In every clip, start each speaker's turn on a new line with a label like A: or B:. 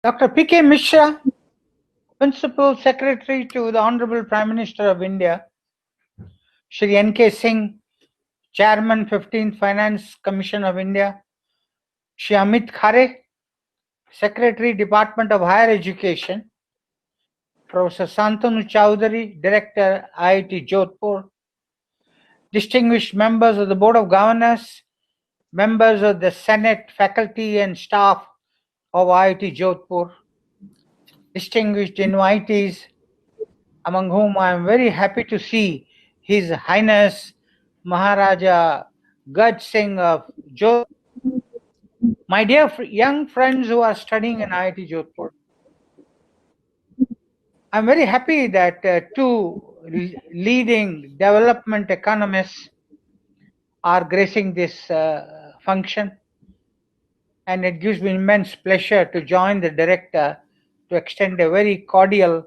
A: Dr. P.K. Mishra, Principal Secretary to the Honorable Prime Minister of India, Shri N.K. Singh, Chairman 15th Finance Commission of India, Shri Amit Khare, Secretary, Department of Higher Education, Professor Santanu Chowdhury, Director, IIT Jodhpur, distinguished members of the Board of Governors, members of the Senate, faculty and staff of IIT Jodhpur, distinguished invitees, among whom I am very happy to see His Highness Maharaja Gaj Singh of Jodhpur. My dear young friends who are studying in IIT Jodhpur, I'm very happy that two leading development economists are gracing this function, and it gives me immense pleasure to join the director to extend a very cordial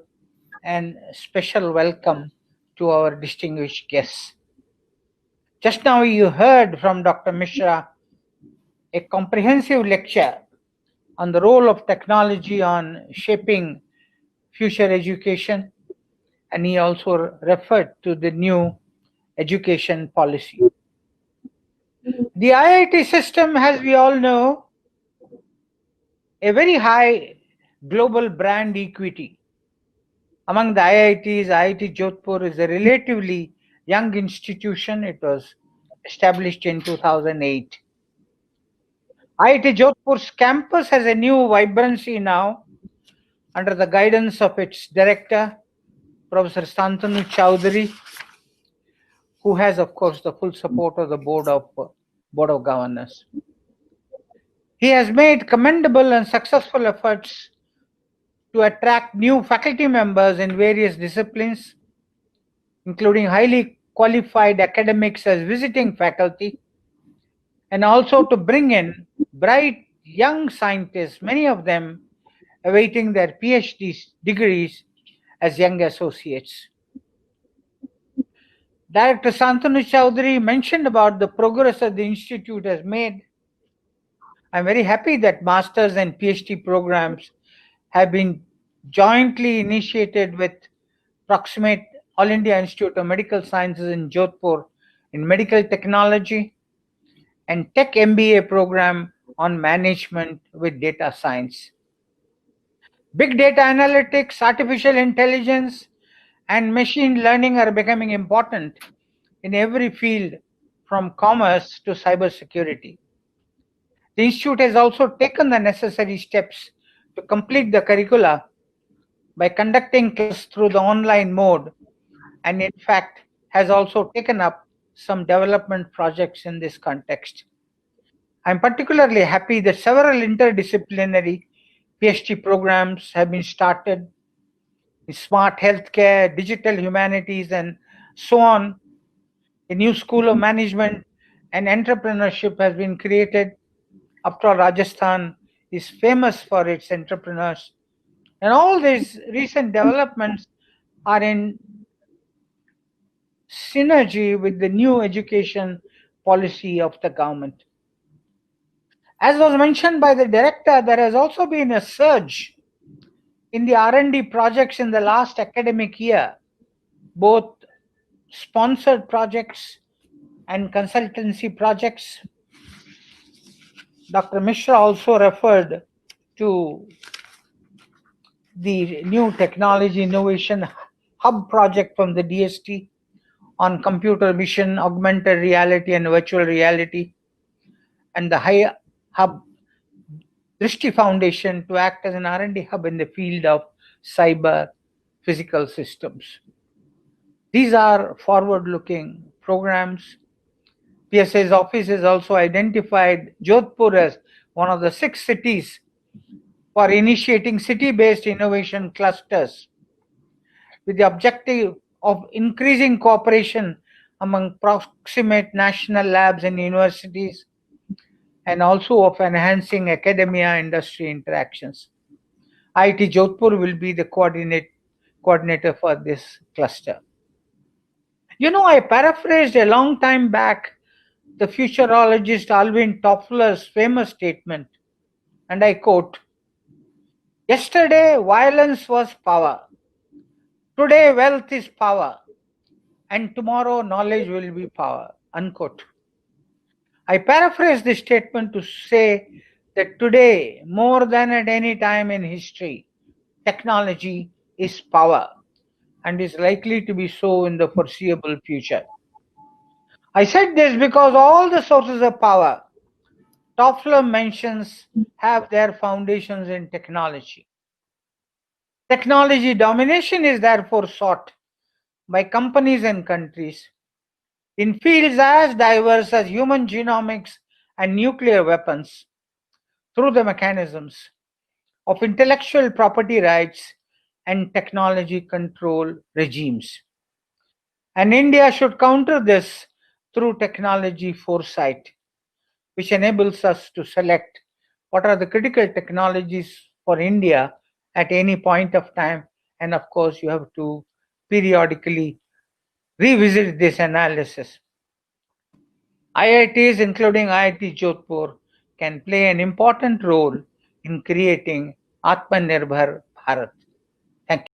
A: and special welcome to our distinguished guests. Just now you heard from Dr. Mishra a comprehensive lecture on the role of technology on shaping future education, and he also referred to the new education policy. The IIT system, as we all know, a very high global brand equity. Among the IITs, IIT Jodhpur is a relatively young institution. It was established in 2008. IIT Jodhpur's campus has a new vibrancy now under the guidance of its director, Professor Santanu Chowdhury, who has, of course, the full support of the Board of Governors. He has made commendable and successful efforts to attract new faculty members in various disciplines, including highly qualified academics as visiting faculty, and also to bring in bright young scientists, many of them awaiting their PhD degrees as young associates. Director Santanu Chowdhury mentioned about the progress that the institute has made. I'm very happy that master's and PhD programs have been jointly initiated with Proximate All India Institute of Medical Sciences in Jodhpur in medical technology and Tech MBA program on management with data science. Big data analytics, artificial intelligence, and machine learning are becoming important in every field from commerce to cybersecurity. The institute has also taken the necessary steps to complete the curricula by conducting class through the online mode, and in fact has also taken up some development projects in this context. I'm particularly happy that several interdisciplinary PhD programs have been started in smart healthcare, digital humanities, and so on. A new school of management and entrepreneurship has been created. After all, Rajasthan is famous for its entrepreneurs. And all these recent developments are in synergy with the new education policy of the government. As was mentioned by the director, there has also been a surge in the R&D projects in the last academic year, both sponsored projects and consultancy projects. Dr. Mishra also referred to the new technology innovation hub project from the DST on computer vision, augmented reality, and virtual reality, and the High Hub Drishti Foundation to act as an R&D hub in the field of cyber physical systems. These are forward-looking programs. PSA's office has also identified Jodhpur as one of the 6 cities for initiating city-based innovation clusters with the objective of increasing cooperation among proximate national labs and universities, and also of enhancing academia-industry interactions. IIT Jodhpur will be the coordinator for this cluster. I paraphrased a long time back the futurologist Alvin Toffler's famous statement, and I quote, "Yesterday, violence was power. Today, wealth is power. And tomorrow, knowledge will be power." Unquote. I paraphrase this statement to say that today, more than at any time in history, technology is power and is likely to be so in the foreseeable future. I said this because all the sources of power Toffler mentions have their foundations in technology. Technology domination is therefore sought by companies and countries in fields as diverse as human genomics and nuclear weapons through the mechanisms of intellectual property rights and technology control regimes. And India should counter this through technology foresight, which enables us to select what are the critical technologies for India at any point of time. And of course, you have to periodically revisit this analysis. IITs, including IIT Jodhpur, can play an important role in creating Atmanirbhar Bharat. Thank you.